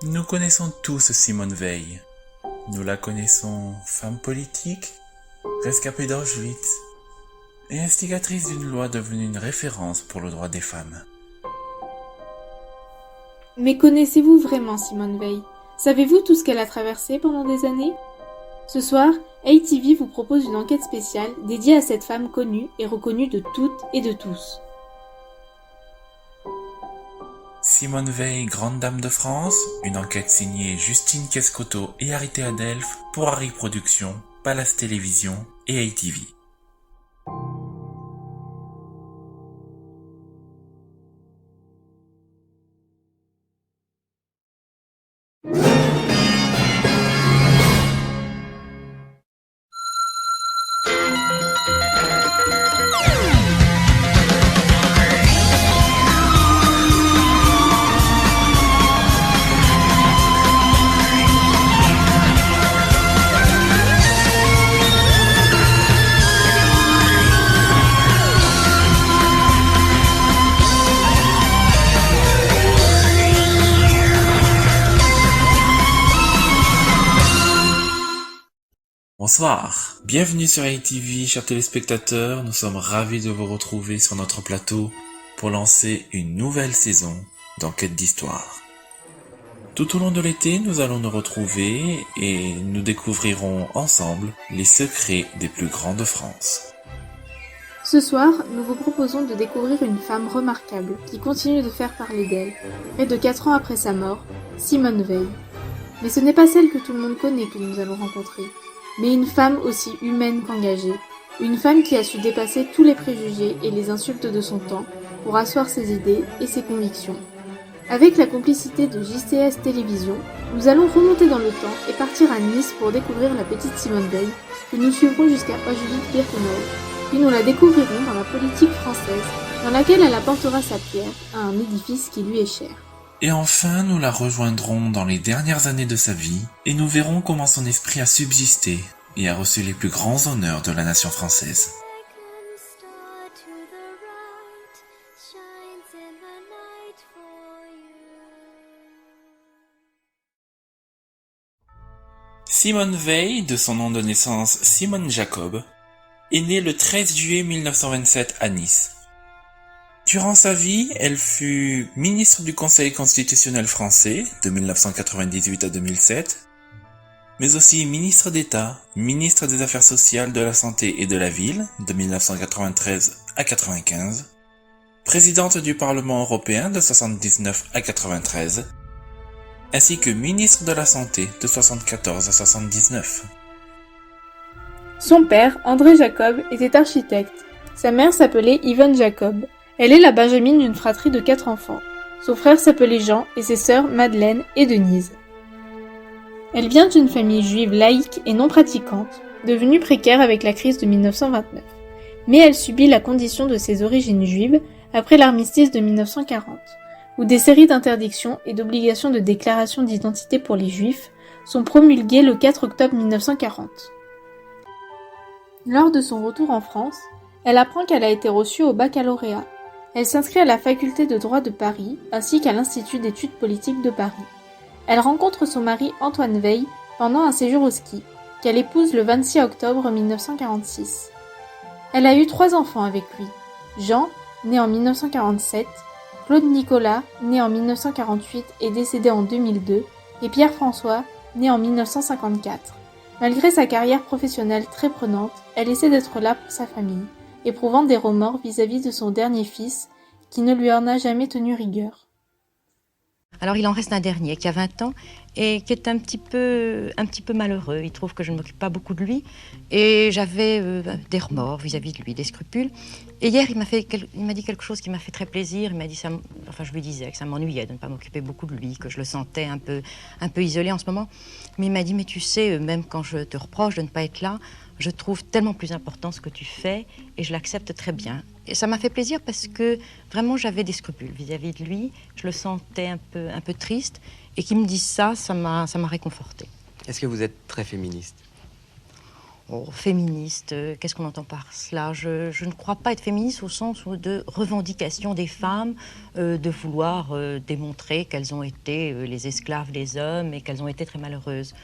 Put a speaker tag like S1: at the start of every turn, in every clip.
S1: Nous connaissons tous Simone Veil. Nous la connaissons femme politique, rescapée d'Auschwitz et instigatrice d'une loi devenue une référence pour le droit des femmes.
S2: Mais connaissez-vous vraiment Simone Veil? Savez-vous tout ce qu'elle a traversé pendant des années? Ce soir, ATV vous propose une enquête spéciale dédiée à cette femme connue et reconnue de toutes et de tous.
S1: Simone Veil, grande dame de France, une enquête signée Justine Kescoto et Arité Adelph pour Harry Productions, Palace Télévision et ATV. Bonsoir, bienvenue sur ATV, chers téléspectateurs, nous sommes ravis de vous retrouver sur notre plateau pour lancer une nouvelle saison d'enquête d'histoire. Tout au long de l'été, nous allons nous retrouver et nous découvrirons ensemble les secrets des plus grands de France.
S2: Ce soir, nous vous proposons de découvrir une femme remarquable qui continue de faire parler d'elle, près de 4 ans après sa mort, Simone Veil. Mais ce n'est pas celle que tout le monde connaît que nous allons rencontrer, mais une femme aussi humaine qu'engagée, une femme qui a su dépasser tous les préjugés et les insultes de son temps pour asseoir ses idées et ses convictions. Avec la complicité de JCS Télévision, nous allons remonter dans le temps et partir à Nice pour découvrir la petite Simone Veil, que nous suivrons jusqu'à Auschwitz-Birkenau, puis nous la découvrirons dans la politique française, dans laquelle elle apportera sa pierre à un édifice qui lui est cher.
S1: Et enfin, nous la rejoindrons dans les dernières années de sa vie et nous verrons comment son esprit a subsisté et a reçu les plus grands honneurs de la nation française. Simone Veil, de son nom de naissance Simone Jacob, est née le 13 juillet 1927 à Nice. Durant sa vie, elle fut ministre du Conseil constitutionnel français de 1998 à 2007, mais aussi ministre d'État, ministre des Affaires sociales, de la Santé et de la Ville de 1993 à 95, présidente du Parlement européen de 79 à 93, ainsi que ministre de la Santé de 74 à 79.
S2: Son père, André Jacob, était architecte. Sa mère s'appelait Yvonne Jacob. Elle est la benjamine d'une fratrie de 4 enfants. Son frère s'appelait Jean et ses sœurs Madeleine et Denise. Elle vient d'une famille juive laïque et non pratiquante, devenue précaire avec la crise de 1929. Mais elle subit la condition de ses origines juives après l'armistice de 1940, où des séries d'interdictions et d'obligations de déclaration d'identité pour les juifs sont promulguées le 4 octobre 1940. Lors de son retour en France, elle apprend qu'elle a été reçue au baccalauréat. Elle s'inscrit à la faculté de droit de Paris ainsi qu'à l'Institut d'études politiques de Paris. Elle rencontre son mari Antoine Veil pendant un séjour au ski, qu'elle épouse le 26 octobre 1946. Elle a eu 3 enfants avec lui. Jean, né en 1947, Claude Nicolas, né en 1948 et décédé en 2002, et Pierre-François, né en 1954. Malgré sa carrière professionnelle très prenante, elle essaie d'être là pour sa famille, éprouvant des remords vis-à-vis de son dernier fils, qui ne lui en a jamais tenu rigueur.
S3: Alors il en reste un dernier qui a 20 ans et qui est un petit peu malheureux. Il trouve que je ne m'occupe pas beaucoup de lui et j'avais des remords vis-à-vis de lui, des scrupules. Et hier il m'a dit quelque chose qui m'a fait très plaisir. Il m'a dit je lui disais que ça m'ennuyait de ne pas m'occuper beaucoup de lui, que je le sentais un peu isolé en ce moment. Mais il m'a dit mais tu sais, même quand je te reproche de ne pas être là, je trouve tellement plus important ce que tu fais et je l'accepte très bien. Et ça m'a fait plaisir parce que vraiment j'avais des scrupules vis-à-vis de lui. Je le sentais un peu triste et qu'il me dise ça m'a réconfortée.
S4: Est-ce que vous êtes très féministe ?
S3: féministe, qu'est-ce qu'on entend par cela? Je ne crois pas être féministe au sens de revendication des femmes, de vouloir démontrer qu'elles ont été les esclaves des hommes et qu'elles ont été très malheureuses.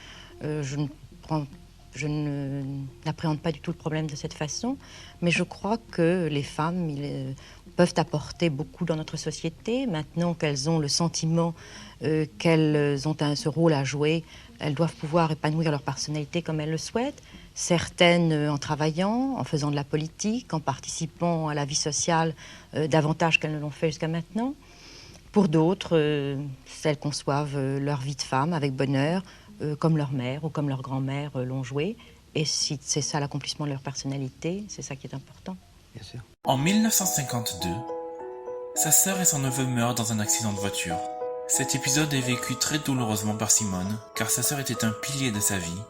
S3: Je n'appréhende pas du tout le problème de cette façon, mais je crois que les femmes peuvent apporter beaucoup dans notre société. Maintenant qu'elles ont le sentiment qu'elles ont ce rôle à jouer, elles doivent pouvoir épanouir leur personnalité comme elles le souhaitent. Certaines en travaillant, en faisant de la politique, en participant à la vie sociale davantage qu'elles ne l'ont fait jusqu'à maintenant. Pour d'autres, elles conçoivent leur vie de femme avec bonheur, comme leur mère ou comme leur grand-mère l'ont joué. Et si c'est ça l'accomplissement de leur personnalité, c'est ça qui est important.
S4: Bien sûr.
S1: En 1952, sa sœur et son neveu meurent dans un accident de voiture. Cet épisode est vécu très douloureusement par Simone, car sa sœur était un pilier de sa vie,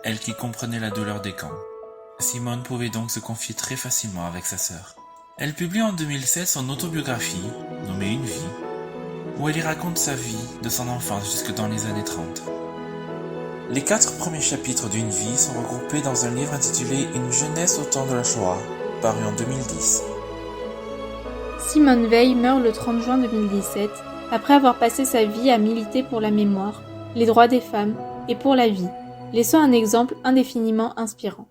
S1: elle qui comprenait la douleur des camps. Simone pouvait donc se confier très facilement avec sa sœur. Elle publie en 2016 son autobiographie, nommée Une vie, où elle y raconte sa vie de son enfance jusque dans les années 30. Les 4 premiers chapitres d'Une vie sont regroupés dans un livre intitulé Une jeunesse au temps de la Shoah, paru en 2010.
S2: Simone Veil meurt le 30 juin 2017, après avoir passé sa vie à militer pour la mémoire, les droits des femmes et pour la vie, laissant un exemple indéfiniment inspirant.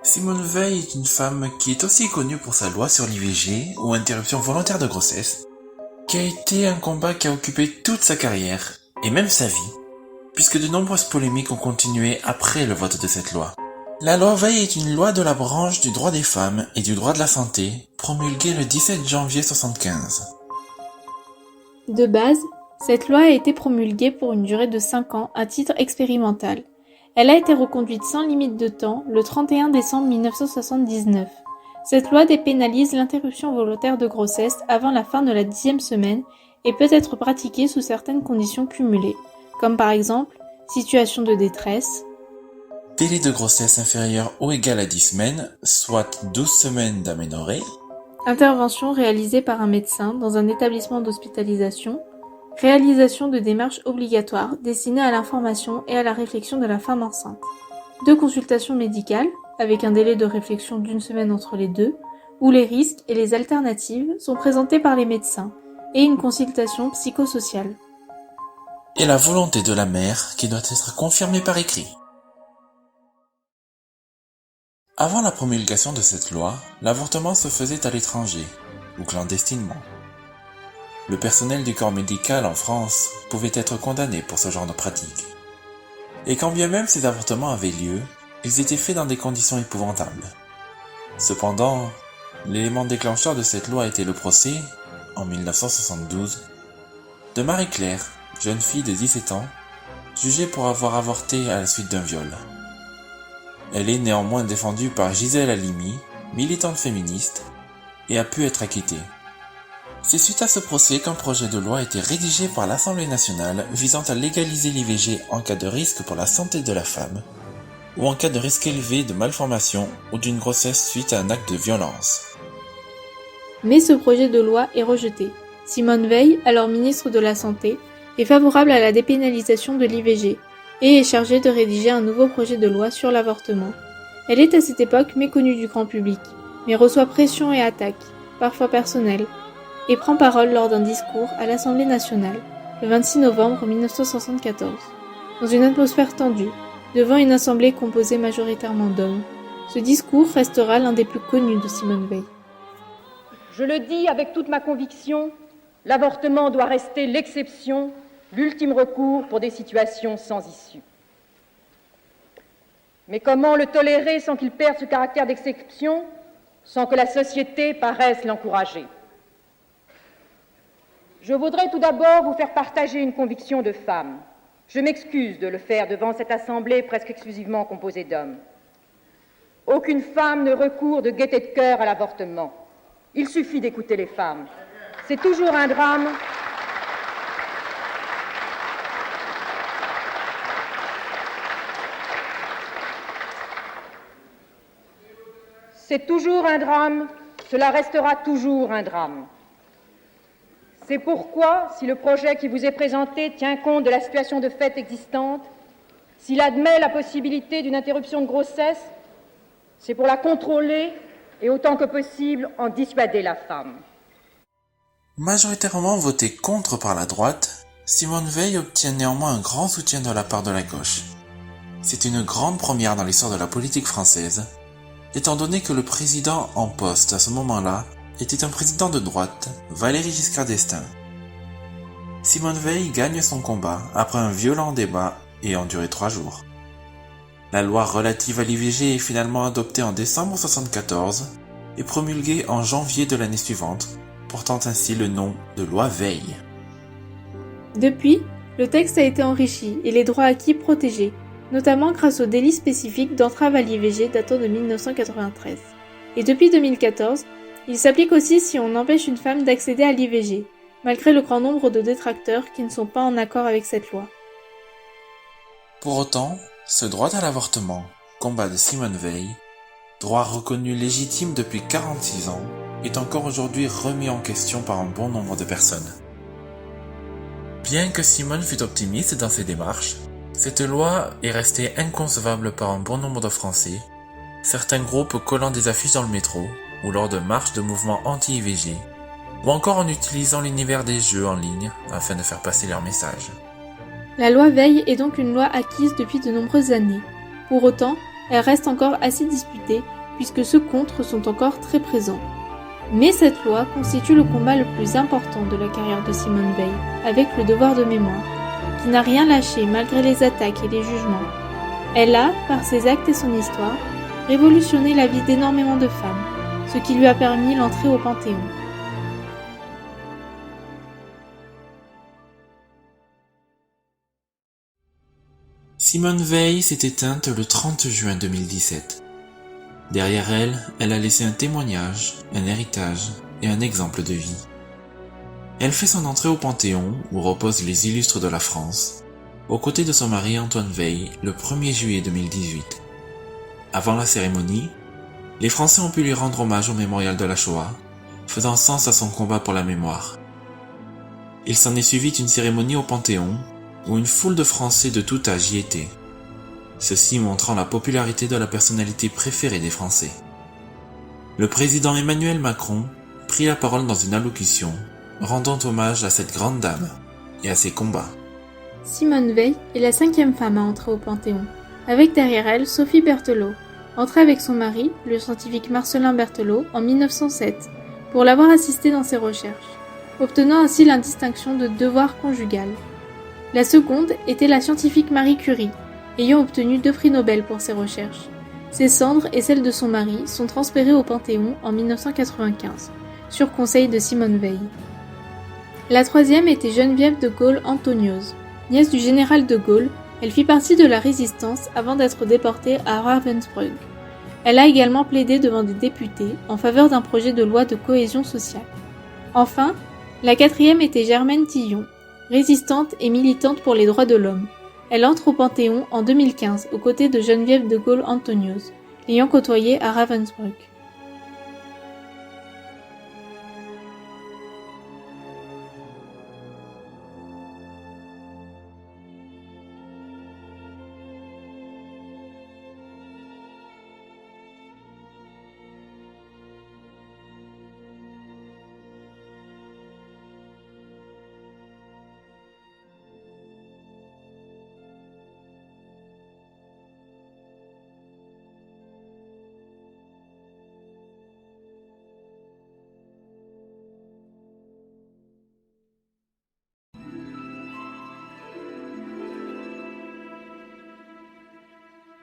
S1: Simone Veil est une femme qui est aussi connue pour sa loi sur l'IVG, ou interruption volontaire de grossesse, qui a été un combat qui a occupé toute sa carrière, et même sa vie, puisque de nombreuses polémiques ont continué après le vote de cette loi. La loi Veil est une loi de la branche du droit des femmes et du droit de la santé, promulguée le 17 janvier 1975.
S2: De base, cette loi a été promulguée pour une durée de 5 ans à titre expérimental. Elle a été reconduite sans limite de temps le 31 décembre 1979. Cette loi dépénalise l'interruption volontaire de grossesse avant la fin de la 10e semaine et peut être pratiquée sous certaines conditions cumulées, comme par exemple situation de détresse,
S1: Délai de grossesse inférieur ou égal à 10 semaines, soit 12 semaines d'aménorrhée,
S2: intervention réalisée par un médecin dans un établissement d'hospitalisation, réalisation de démarches obligatoires destinées à l'information et à la réflexion de la femme enceinte, 2 consultations médicales, avec un délai de réflexion d'1 semaine entre les deux, où les risques et les alternatives sont présentés par les médecins, et une consultation psychosociale.
S1: et la volonté de la mère qui doit être confirmée par écrit. Avant la promulgation de cette loi, l'avortement se faisait à l'étranger, ou clandestinement. Le personnel du corps médical en France pouvait être condamné pour ce genre de pratique. Et quand bien même ces avortements avaient lieu, ils étaient faits dans des conditions épouvantables. Cependant, l'élément déclencheur de cette loi était le procès, en 1972, de Marie-Claire, jeune fille de 17 ans, jugée pour avoir avorté à la suite d'un viol. Elle est néanmoins défendue par Gisèle Halimi, militante féministe, et a pu être acquittée. C'est suite à ce procès qu'un projet de loi a été rédigé par l'Assemblée nationale visant à légaliser l'IVG en cas de risque pour la santé de la femme, ou en cas de risque élevé de malformation ou d'une grossesse suite à un acte de violence.
S2: Mais ce projet de loi est rejeté. Simone Veil, alors ministre de la Santé, est favorable à la dépénalisation de l'IVG et est chargée de rédiger un nouveau projet de loi sur l'avortement. Elle est à cette époque méconnue du grand public, mais reçoit pression et attaques, parfois personnelles, et prend parole lors d'un discours à l'Assemblée nationale, le 26 novembre 1974, dans une atmosphère tendue, devant une assemblée composée majoritairement d'hommes. Ce discours restera l'un des plus connus de Simone Veil.
S5: Je le dis avec toute ma conviction, l'avortement doit rester l'exception, l'ultime recours pour des situations sans issue. Mais comment le tolérer sans qu'il perde ce caractère d'exception, sans que la société paraisse l'encourager? Je voudrais tout d'abord vous faire partager une conviction de femme. Je m'excuse de le faire devant cette assemblée presque exclusivement composée d'hommes. Aucune femme ne recourt de gaieté de cœur à l'avortement. Il suffit d'écouter les femmes. C'est toujours un drame. C'est toujours un drame, cela restera toujours un drame. C'est pourquoi, si le projet qui vous est présenté tient compte de la situation de fait existante, s'il admet la possibilité d'une interruption de grossesse, c'est pour la contrôler et autant que possible en dissuader la femme.
S1: Majoritairement voté contre par la droite, Simone Veil obtient néanmoins un grand soutien de la part de la gauche. C'est une grande première dans l'histoire de la politique française, étant donné que le président en poste à ce moment-là était un président de droite, Valéry Giscard d'Estaing. Simone Veil gagne son combat après un violent débat ayant duré 3 jours. La loi relative à l'IVG est finalement adoptée en décembre 1974 et promulguée en janvier de l'année suivante, portant ainsi le nom de loi Veil.
S2: Depuis, le texte a été enrichi et les droits acquis protégés, notamment grâce au délit spécifique d'entrave à l'IVG datant de 1993. Et depuis 2014, il s'applique aussi si on empêche une femme d'accéder à l'IVG, malgré le grand nombre de détracteurs qui ne sont pas en accord avec cette loi.
S1: Pour autant, ce droit à l'avortement, combat de Simone Veil, droit reconnu légitime depuis 46 ans, est encore aujourd'hui remis en question par un bon nombre de personnes. Bien que Simone fût optimiste dans ses démarches, cette loi est restée inconcevable par un bon nombre de Français, certains groupes collant des affiches dans le métro, ou lors de marches de mouvements anti-IVG, ou encore en utilisant l'univers des jeux en ligne afin de faire passer leur message.
S2: La loi Veil est donc une loi acquise depuis de nombreuses années. Pour autant, elle reste encore assez disputée puisque ceux contre sont encore très présents. Mais cette loi constitue le combat le plus important de la carrière de Simone Veil, avec le devoir de mémoire, qui n'a rien lâché malgré les attaques et les jugements. Elle a, par ses actes et son histoire, révolutionné la vie d'énormément de femmes, ce qui lui a permis l'entrée au Panthéon.
S1: Simone Veil s'est éteinte le 30 juin 2017. Derrière elle, elle a laissé un témoignage, un héritage et un exemple de vie. Elle fait son entrée au Panthéon, où reposent les illustres de la France, aux côtés de son mari Antoine Veil, le 1er juillet 2018. Avant la cérémonie, les Français ont pu lui rendre hommage au mémorial de la Shoah, faisant sens à son combat pour la mémoire. Il s'en est suivi une cérémonie au Panthéon, où une foule de Français de tout âge y était. Ceci montrant la popularité de la personnalité préférée des Français. Le président Emmanuel Macron prit la parole dans une allocution, rendant hommage à cette grande dame et à ses combats.
S2: Simone Veil est la 5e femme à entrer au Panthéon, avec derrière elle Sophie Berthelot, entrée avec son mari, le scientifique Marcellin Berthelot, en 1907, pour l'avoir assistée dans ses recherches, obtenant ainsi la distinction de devoir conjugal. La seconde était la scientifique Marie Curie, ayant obtenu 2 prix Nobel pour ses recherches. Ses cendres et celles de son mari sont transférées au Panthéon en 1995, sur conseil de Simone Veil. La troisième était Geneviève de Gaulle-Antoniose. Nièce du général de Gaulle, elle fit partie de la résistance avant d'être déportée à Ravensbrück. Elle a également plaidé devant des députés en faveur d'un projet de loi de cohésion sociale. Enfin, la quatrième était Germaine Tillon, résistante et militante pour les droits de l'homme. Elle entre au Panthéon en 2015 aux côtés de Geneviève de Gaulle-Antoniose, l'ayant côtoyée à Ravensbrück.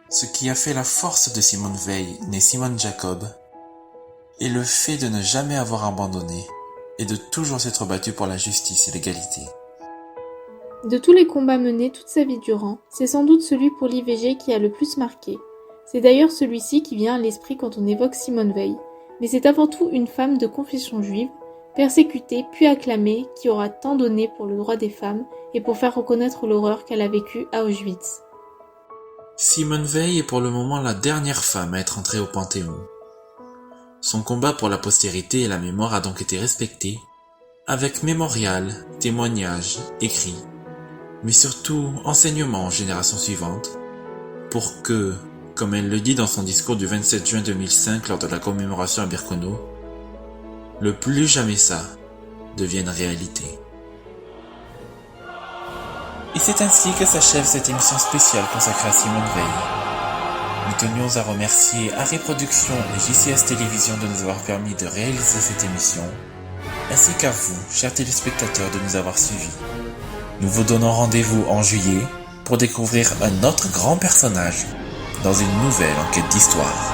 S1: Ce qui a fait la force de Simone Veil, née Simone Jacob, est le fait de ne jamais avoir abandonné et de toujours s'être battue pour la justice et l'égalité.
S2: De tous les combats menés toute sa vie durant, c'est sans doute celui pour l'IVG qui a le plus marqué. C'est d'ailleurs celui-ci qui vient à l'esprit quand on évoque Simone Veil, mais c'est avant tout une femme de confession juive, persécutée puis acclamée, qui aura tant donné pour le droit des femmes et pour faire reconnaître l'horreur qu'elle a vécue à Auschwitz.
S1: Simone Veil est pour le moment la dernière femme à être entrée au Panthéon. Son combat pour la postérité et la mémoire a donc été respecté, avec mémorial, témoignages, écrits, mais surtout enseignements aux générations suivantes, pour que, comme elle le dit dans son discours du 27 juin 2005 lors de la commémoration à Birkenau, le plus jamais ça devienne réalité. Et c'est ainsi que s'achève cette émission spéciale consacrée à Simone Veil. Nous tenions à remercier Harry Productions et JCS Télévision de nous avoir permis de réaliser cette émission, ainsi qu'à vous, chers téléspectateurs, de nous avoir suivis. Nous vous donnons rendez-vous en juillet pour découvrir un autre grand personnage dans une nouvelle enquête d'histoire.